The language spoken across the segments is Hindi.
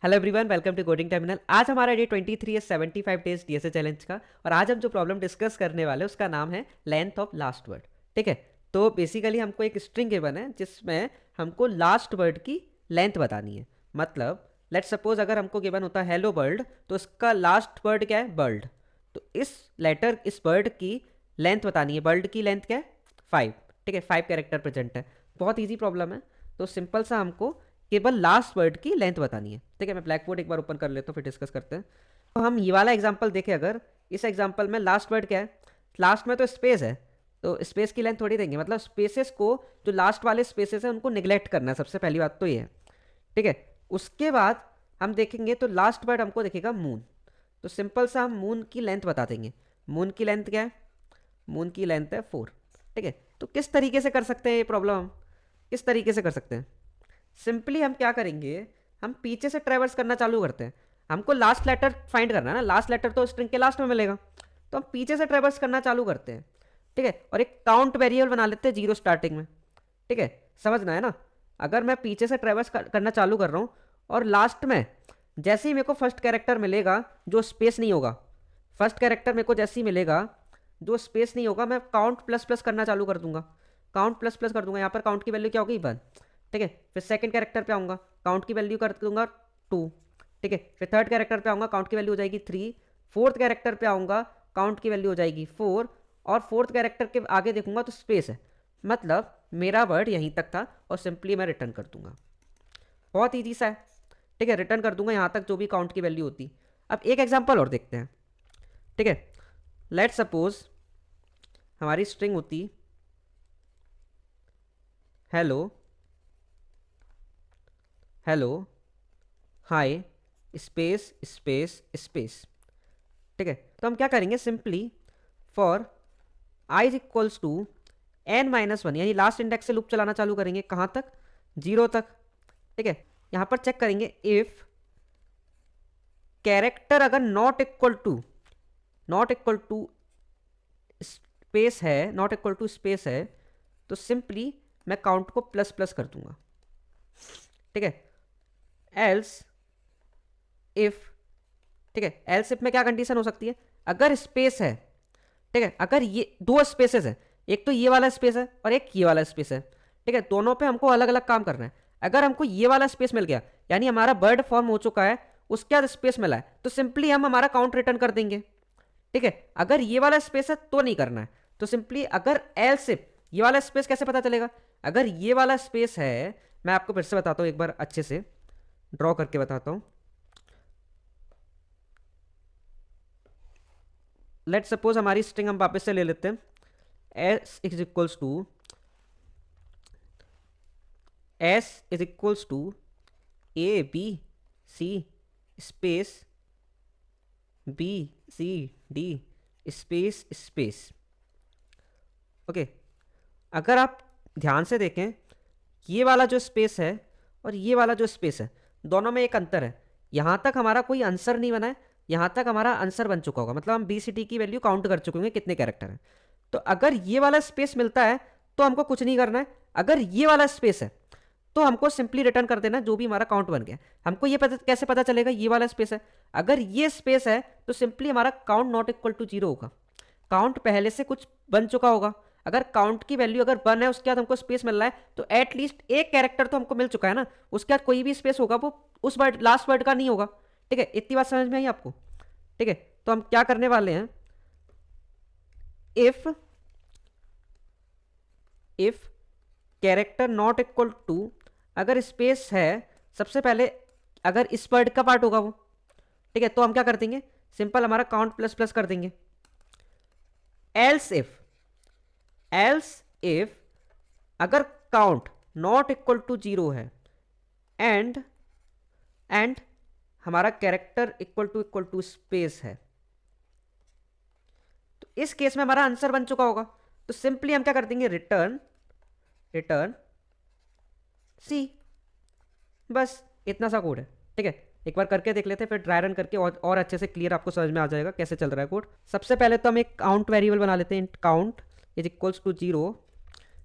Hello everyone, welcome to coding terminal. आज हमारा डे 23 है 75 डेज डीएसए चैलेंज का। और आज हम जो प्रॉब्लम डिस्कस करने वाले हैं उसका नाम है लेंथ ऑफ लास्ट वर्ड। ठीक है, तो बेसिकली हमको एक स्ट्रिंग गिवन है जिसमें हमको लास्ट वर्ड की लेंथ बतानी है। मतलब लेट्स सपोज अगर हमको गिवन होता है हेलो वर्ल्ड, तो इसका लास्ट वर्ड क्या है? वर्ल्ड। तो इस वर्ड की लेंथ बतानी है। वर्ल्ड की लेंथ क्या है? 5। ठीक है, 5 कैरेक्टर प्रेजेंट है। बहुत ईजी प्रॉब्लम है। तो सिंपल सा हमको केवल लास्ट वर्ड की लेंथ बतानी है। ठीक है, मैं ब्लैक बोर्ड एक बार ओपन कर लेता हूँ, फिर डिस्कस करते हैं। तो हम ये वाला एग्जांपल देखें, अगर इस एग्जांपल में लास्ट वर्ड क्या है? लास्ट में तो स्पेस है, तो स्पेस की लेंथ थोड़ी देंगे। मतलब स्पेसेस को, जो लास्ट वाले स्पेसेस हैं उनको निगलेक्ट करना है। सबसे पहली बात तो ये है। ठीक है, उसके बाद हम देखेंगे तो लास्ट वर्ड हमको देखेगा मून। तो सिंपल सा हम मून की लेंथ बता देंगे। मून की लेंथ क्या है? मून की लेंथ है 4। ठीक है, तो किस तरीके से कर सकते हैं ये प्रॉब्लम? किस तरीके से कर सकते हैं? सिंपली हम क्या करेंगे, हम पीछे से ट्रेवर्स करना चालू करते हैं। हमको लास्ट लेटर फाइंड करना है ना, लास्ट लेटर तो स्ट्रिंग के लास्ट में मिलेगा। तो हम पीछे से ट्रेवर्स करना चालू करते हैं। ठीक है, और एक काउंट वेरिएबल बना लेते हैं 0 स्टार्टिंग में। ठीक है, समझना है ना। अगर मैं पीछे से ट्रेवर्स करना चालू कर रहा हूँ और लास्ट में जैसे ही मेरे को फर्स्ट कैरेक्टर मिलेगा जो स्पेस नहीं होगा, फर्स्ट कैरेक्टर मेरे को जैसे ही मिलेगा जो स्पेस नहीं होगा, मैं काउंट प्लस प्लस करना चालू कर दूंगा। काउंट प्लस प्लस कर दूंगा। यहाँ पर काउंट की वैल्यू क्या होगी? 1। ठीक है, फिर सेकंड कैरेक्टर पे आऊँगा, काउंट की वैल्यू कर दूंगा 2। ठीक है, फिर थर्ड कैरेक्टर पे आऊँगा, काउंट की वैल्यू हो जाएगी 3। फोर्थ कैरेक्टर पे आऊँगा, काउंट की वैल्यू हो जाएगी 4। और फोर्थ कैरेक्टर के आगे देखूंगा तो स्पेस है। मतलब मेरा वर्ड यहीं तक था और सिंपली मैं रिटर्न कर दूंगा। बहुत ईजी सा है। ठीक है, रिटर्न कर दूंगा यहाँ तक जो भी काउंट की वैल्यू होती। अब एक एग्जाम्पल और देखते हैं। ठीक है, लेट सपोज हमारी स्ट्रिंग होती hello, hello, hi, space space space. ठीक है, तो हम क्या करेंगे, simply for i is equals to n-1, यानी लास्ट इंडेक्स से लूप चलाना चालू करेंगे। कहाँ तक? 0 तक। ठीक है, यहाँ पर चेक करेंगे इफ कैरेक्टर अगर नॉट इक्वल टू स्पेस है, नॉट इक्वल टू स्पेस है, तो सिंपली मैं काउंट को प्लस प्लस कर दूंगा। ठीक है, एल्स इफ, ठीक है, एल्स इफ में क्या कंडीशन हो सकती है? अगर स्पेस है, ठीक है, अगर ये दो स्पेसेस है, एक तो ये वाला स्पेस है और एक ये वाला स्पेस है। ठीक है, दोनों पे हमको अलग अलग काम करना है। अगर हमको ये वाला स्पेस मिल गया, यानी हमारा वर्ड फॉर्म हो चुका है, उसके बाद स्पेस मिला है, तो सिंपली हम हमारा काउंट रिटर्न कर देंगे। ठीक है, अगर ये वाला स्पेस है तो नहीं करना है। तो सिंपली अगर एल्स इफ, ये वाला स्पेस कैसे पता चलेगा? अगर ये वाला स्पेस है, मैं आपको फिर से बताता हूँ, एक बार अच्छे से ड्रॉ करके बताता हूँ। लेट सपोज हमारी स्ट्रिंग हम वापस से ले लेते हैं। s is equals to A B C space B C D space space. Okay, अगर आप ध्यान से देखें, ये वाला जो स्पेस है और ये वाला जो स्पेस है, दोनों में एक अंतर है। यहाँ तक हमारा कोई आंसर नहीं बना है, यहाँ तक हमारा आंसर बन चुका होगा। मतलब हम बी सी टी की वैल्यू काउंट कर चुके होंगे कितने कैरेक्टर हैं। तो अगर ये वाला स्पेस मिलता है तो हमको कुछ नहीं करना है। अगर ये वाला स्पेस है तो हमको सिंपली रिटर्न कर देना जो भी हमारा काउंट बन गया। हमको ये कैसे पता चलेगा ये वाला स्पेस है? अगर ये स्पेस है तो सिंपली हमारा काउंट नॉट इक्वल टू 0 होगा। काउंट पहले से कुछ बन चुका होगा। अगर काउंट की वैल्यू अगर 1 है, उसके बाद हमको स्पेस मिल रहा है, तो एटलीस्ट एक कैरेक्टर तो हमको मिल चुका है ना। उसके बाद कोई भी स्पेस होगा वो उस वर्ड, लास्ट वर्ड का नहीं होगा। ठीक है, इतनी बात समझ में आई आपको? ठीक है, तो हम क्या करने वाले हैं, if if character not equal to, अगर स्पेस है, सबसे पहले अगर इस वर्ड का पार्ट होगा वो, ठीक है, तो हम क्या कर देंगे, सिंपल हमारा काउंट प्लस प्लस कर देंगे। एल्स इफ अगर काउंट नॉट इक्वल टू 0 है एंड हमारा कैरेक्टर इक्वल टू स्पेस है, तो इस केस में हमारा आंसर बन चुका होगा। तो सिंपली हम क्या कर देंगे, रिटर्न सी। बस इतना सा कोड है। ठीक है, एक बार करके देख लेते हैं, फिर ड्राई रन करके और अच्छे से क्लियर आपको समझ में आ जाएगा कैसे चल रहा है कोड। सबसे पहले तो हम एक काउंट वेरिएबल बना लेते हैं, काउंट इज इक्वल्स टू 0,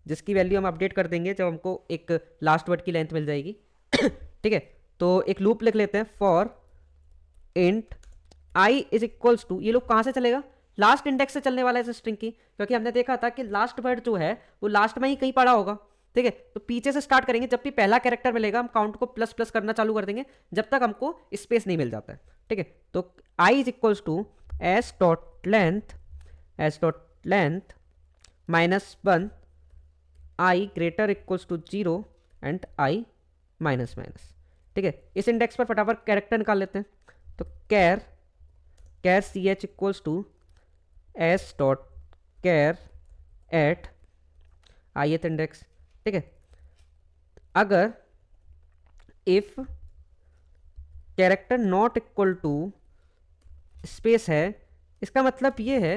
जिसकी वैल्यू हम अपडेट कर देंगे जब हमको एक लास्ट वर्ड की लेंथ मिल जाएगी। ठीक है, तो एक लूप लिख लेते हैं, for int i is equals to, ये लूप कहाँ से चलेगा, लास्ट इंडेक्स से चलने वाला है इस स्ट्रिंग की, क्योंकि हमने देखा था कि लास्ट वर्ड जो है वो लास्ट में ही कहीं पड़ा होगा। ठीक है, तो पीछे से स्टार्ट करेंगे, जब भी पहला कैरेक्टर मिलेगा हम काउंट को प्लस प्लस करना चालू कर देंगे जब तक हमको स्पेस नहीं मिल जाता है। ठीक है, तो i is equals to s dot length minus one, i greater equals to zero and i minus minus. ठीक है, इस इंडेक्स पर फटाफट कैरेक्टर निकाल लेते हैं। तो char c h equals to s dot char at ith index. ठीक है, अगर if character not equal to space है, इसका मतलब ये है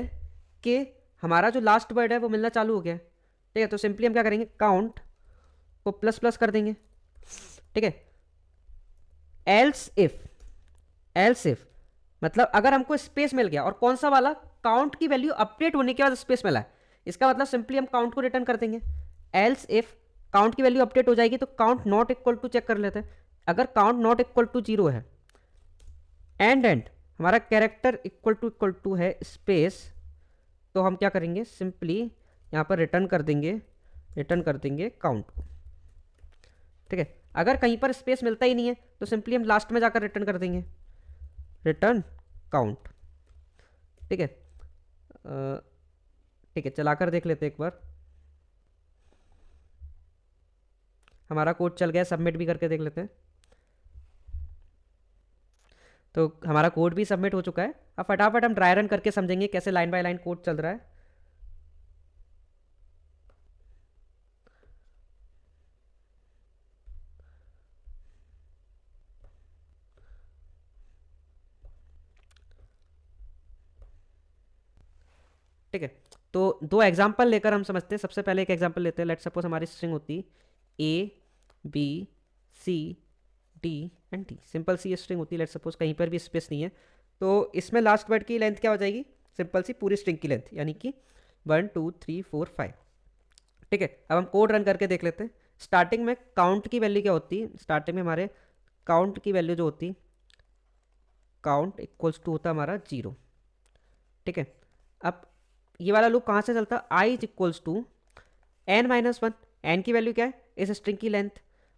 कि हमारा जो लास्ट वर्ड है वो मिलना चालू हो गया है। ठीक है, तो सिंपली हम क्या करेंगे, काउंट को प्लस प्लस कर देंगे। ठीक है, एल्स इफ मतलब अगर हमको स्पेस मिल गया, और कौन सा वाला, काउंट की वैल्यू अपडेट होने के बाद स्पेस मिला है, इसका मतलब सिंपली हम काउंट को रिटर्न कर देंगे। एल्स इफ काउंट की वैल्यू अपडेट हो जाएगी तो count not equal to check कर लेते हैं। अगर count not equal to zero है एंड हमारा कैरेक्टर इक्वल टू है स्पेस, तो हम क्या करेंगे, सिंपली यहाँ पर रिटर्न कर देंगे काउंट को। ठीक है, अगर कहीं पर स्पेस मिलता ही नहीं है तो सिंपली हम लास्ट में जाकर रिटर्न कर देंगे रिटर्न काउंट। ठीक है, ठीक है, चलाकर देख लेते हैं एक बार। हमारा कोड चल गया, सबमिट भी करके देख लेते हैं। तो हमारा कोड भी सबमिट हो चुका है। अब फटाफट हम ड्राई रन करके समझेंगे कैसे लाइन बाय लाइन कोड चल रहा है। ठीक है, तो दो एग्जाम्पल लेकर हम समझते हैं। सबसे पहले एक एग्जाम्पल लेते हैं। लेट सपोज हमारी स्ट्रिंग होती A B C D and D, simple C string होती है। लेट सपोज कहीं पर भी स्पेस नहीं है, तो इसमें लास्ट वर्ड की लेंथ क्या हो जाएगी, सिंपल सी पूरी स्ट्रिंग की लेंथ, यानी कि 1 2 3 4 5। ठीक है, अब हम कोड रन करके देख लेते हैं। स्टार्टिंग में काउंट की वैल्यू क्या होती है, स्टार्टिंग में हमारे काउंट की वैल्यू जो होती, काउंट इक्वल्स टू होता हमारा 0। ठीक है, अब ये वाला लूप कहाँ से चलता, i is equals to n minus one. N की वैल्यू क्या है, इस स्ट्रिंग की लेंथ,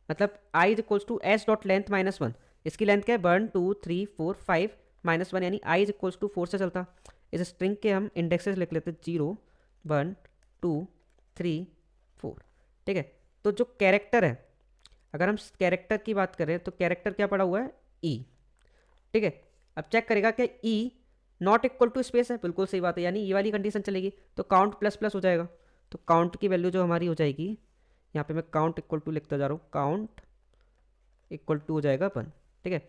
मतलब i is equals to s dot length minus one. इसकी लेंथ क्या है, 1 2 3 4 5 माइनस वन, यानी आई इज इक्वल्स टू 4 से चलता। इस स्ट्रिंग के हम इंडेक्सेस लिख लेते 0 1 2 3 4। ठीक है, तो जो कैरेक्टर है, अगर हम कैरेक्टर की बात करें तो कैरेक्टर क्या पड़ा हुआ है, ई। ठीक है, अब चेक करेगा कि ई नॉट इक्वल टू स्पेस है, बिल्कुल सही बात है, यानी ये वाली कंडीशन चलेगी, तो काउंट प्लस प्लस हो जाएगा। तो काउंट की वैल्यू जो हमारी हो जाएगी, यहाँ पे मैं काउंट इक्वल टू लिखता जा रहा हूँ, काउंट इक्वल टू हो जाएगा 1। ठीक है,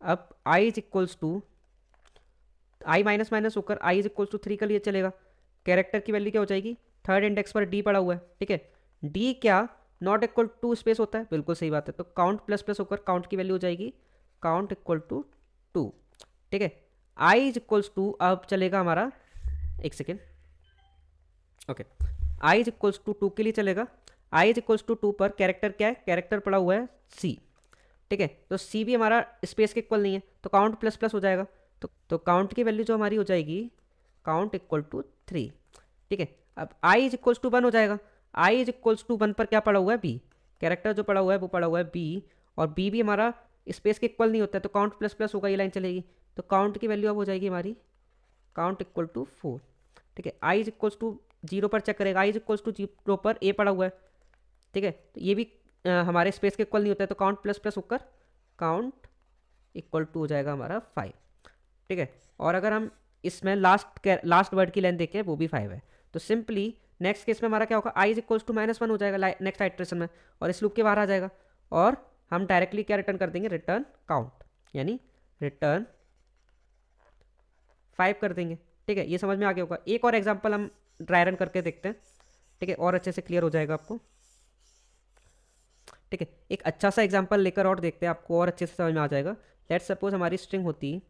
अब i is equals to, i minus minus होकर आई इज इक्वल्स टू 3 का लिए चलेगा। कैरेक्टर की वैल्यू क्या हो जाएगी, थर्ड इंडेक्स पर डी पड़ा हुआ है। ठीक है, डी क्या नॉट इक्वल टू स्पेस होता है, बिल्कुल सही बात है, तो काउंट प्लस प्लस होकर काउंट की वैल्यू हो जाएगी काउंट इक्वल टू 2। ठीक है, आई इज इक्वल्स टू, अब चलेगा हमारा, एक second, okay, i is equals to 2 के लिए चलेगा। आई इज इक्वल्स टू 2 पर कैरेक्टर क्या है, कैरेक्टर पड़ा हुआ है सी। ठीक है, तो सी भी हमारा स्पेस के इक्वल नहीं है, तो काउंट प्लस प्लस हो जाएगा। तो काउंट की वैल्यू जो हमारी हो जाएगी काउंट इक्वल टू 3। ठीक है, अब आई इज इक्वल्स टू 1 हो जाएगा। आई इज इक्वल्स टू 1 पर क्या पड़ा हुआ है, बी। कैरेक्टर जो पड़ा हुआ है वो पड़ा हुआ है बी, और बी भी हमारा स्पेस के इक्वल नहीं होता है, तो काउंट प्लस प्लस होगा, ये लाइन चलेगी। तो काउंट की वैल्यू अब हो जाएगी हमारी काउंट इक्वल टू 4। ठीक है, आई इज इक्वल्स टू 0 पर चेक करेगा, आई इज इक्वल्स टू 0 पर ए पड़ा हुआ है। ठीक है, तो ये भी हमारे स्पेस के इक्वल नहीं होता है, तो काउंट प्लस प्लस होकर काउंट इक्वल टू हो जाएगा हमारा 5। ठीक है, और अगर हम इसमें लास्ट वर्ड की लेंथ देखें, वो भी 5 है, तो सिंपली नेक्स्ट केस में हमारा क्या होगा, आई इज इक्वल्स टू -1 हो जाएगा नेक्स्ट आइट्रेशन में, और इस लूप के बाहर आ जाएगा, और हम डायरेक्टली क्या रिटर्न कर देंगे, रिटर्न काउंट, यानी रिटर्न 5 कर देंगे। ठीक है, ये समझ में आ गया होगा। एक और एग्जाम्पल हम ड्राई रन करके देखते हैं। ठीक है, और अच्छे से क्लियर हो जाएगा आपको। ठीक है, एक अच्छा सा एग्जाम्पल लेकर और देखते हैं, आपको और अच्छे से समझ में आ जाएगा। लेट सपोज हमारी स्ट्रिंग होती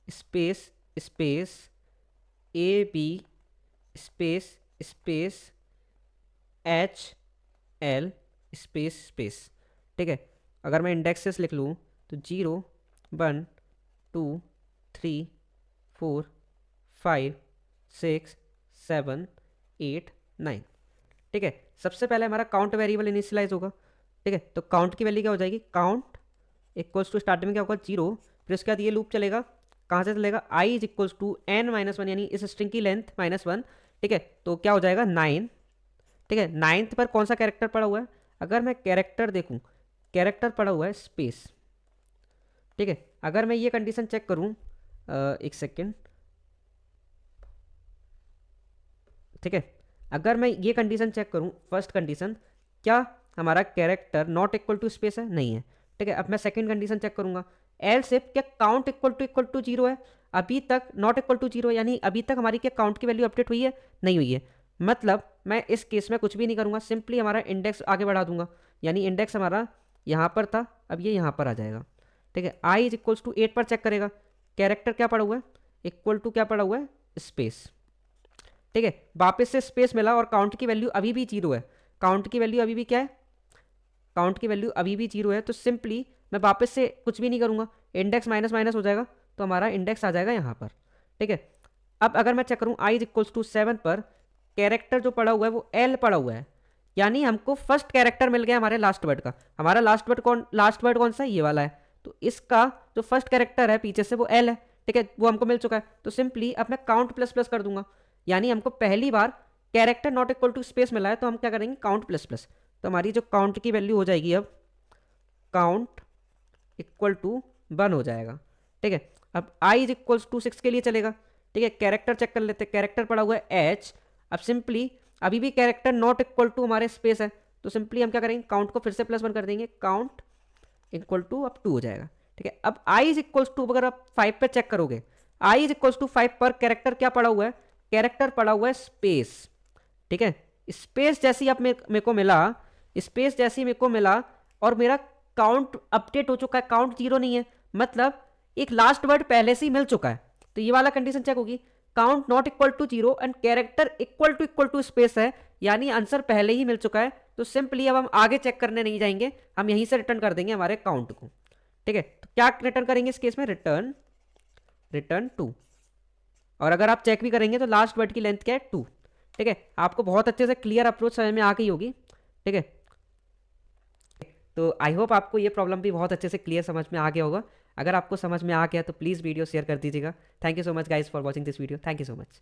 space space A B space space H L space space. ठीक है, अगर मैं इंडेक्सेस लिख लूँ तो 0 1 2 3 4 5 6 7 8 9। ठीक है, सबसे पहले हमारा काउंट वेरिएबल इनिशियलाइज होगा। ठीक है, तो काउंट की वैल्यू क्या हो जाएगी, काउंट इक्वल्स टू स्टार्टिंग में क्या होगा 0, फिर उसके बाद ये लूप चलेगा, कहाँ से चलेगा, i is equals to n minus one, यानी इस स्ट्रिंग की लेंथ -1। ठीक है, तो क्या हो जाएगा 9। ठीक है, 9th पर कौन सा कैरेक्टर पड़ा हुआ है, अगर मैं कैरेक्टर देखूं, कैरेक्टर पड़ा हुआ है स्पेस। ठीक है, अगर मैं ये कंडीशन चेक करूं, एक सेकेंड। ठीक है, अगर मैं ये कंडीशन चेक करूं, फर्स्ट कंडीशन, क्या हमारा character not equal to space है, नहीं है। ठीक है, अब मैं सेकंड कंडीशन चेक करूंगा, एल्स इफ क्या काउंट इक्वल टू 0 है, अभी तक नॉट इक्वल टू 0, यानी अभी तक हमारी क्या काउंट की वैल्यू अपडेट हुई है, नहीं हुई है। मतलब मैं इस केस में कुछ भी नहीं करूंगा, सिंपली हमारा इंडेक्स आगे बढ़ा दूंगा, यानी इंडेक्स हमारा यहाँ पर था, अब ये यहाँ पर आ जाएगा। ठीक है, आई इज इक्वल्स टू 8 पर चेक करेगा, कैरेक्टर क्या पड़ा हुआ है, इक्वल टू क्या पड़ा हुआ है, स्पेस। ठीक है, वापस से स्पेस मिला और काउंट की वैल्यू अभी भी 0 है, काउंट की वैल्यू अभी भी क्या है, काउंट की वैल्यू अभी भी 0 है, तो सिंपली मैं वापस से कुछ भी नहीं करूंगा, इंडेक्स माइनस माइनस हो जाएगा, तो हमारा इंडेक्स आ जाएगा यहाँ पर। ठीक है, अब अगर मैं चेक करूँ आई इज इक्वल्स टू 7 पर, कैरेक्टर जो पड़ा हुआ है वो एल पड़ा हुआ है, यानी हमको फर्स्ट कैरेक्टर मिल गया हमारे लास्ट वर्ड का। हमारा लास्ट वर्ड कौन सा है, ये वाला है, तो इसका जो फर्स्ट कैरेक्टर है पीछे से वो एल है। ठीक है, वो हमको मिल चुका है, तो सिंपली अब मैं काउंट प्लस प्लस कर दूंगा, यानी हमको पहली बार character not equal to space मिला है, तो हम क्या करेंगे, काउंट प्लस प्लस। तो हमारी जो काउंट की वैल्यू हो जाएगी अब काउंट इक्वल टू 1 हो जाएगा। ठीक है, अब आई इज इक्वल्स टू 6 के लिए चलेगा। ठीक है, कैरेक्टर चेक कर लेते हैं, कैरेक्टर पड़ा हुआ है एच, अब सिंपली अभी भी कैरेक्टर नॉट इक्वल टू हमारे स्पेस है, तो सिंपली हम क्या करेंगे, काउंट को फिर से +1 कर देंगे, काउंट इक्वल टू अब 2 हो जाएगा। ठीक है, अब आई इज इक्वल्स टू अगर आप 5 पे चेक करोगे, आई इज इक्वल्स टू 5 पर कैरेक्टर क्या पड़ा हुआ है, कैरेक्टर पड़ा हुआ है स्पेस। ठीक है, स्पेस जैसी अब मेरे को मिला, स्पेस जैसी मेरे को मिला और मेरा काउंट अपडेट हो चुका है, काउंट 0 नहीं है, मतलब एक लास्ट वर्ड पहले से ही मिल चुका है, तो ये वाला कंडीशन चेक होगी, count not equal to 0 and character equal to space है, यानी आंसर पहले ही मिल चुका है। तो सिंपली अब हम आगे चेक करने नहीं जाएंगे, हम यहीं से रिटर्न कर देंगे हमारे काउंट को। ठीक है, तो क्या रिटर्न करेंगे इस केस में, रिटर्न 2, और अगर आप चेक भी करेंगे तो लास्ट वर्ड की लेंथ क्या है, 2। ठीक है, आपको बहुत अच्छे से क्लियर अप्रोच समझ में आ गई होगी। ठीक है, तो आई होप आपको ये प्रॉब्लम भी बहुत अच्छे से क्लियर समझ में आ गया होगा। अगर आपको समझ में आ गया तो प्लीज़ वीडियो शेयर कर दीजिएगा। Thank you so much guys for watching this video, thank you so much.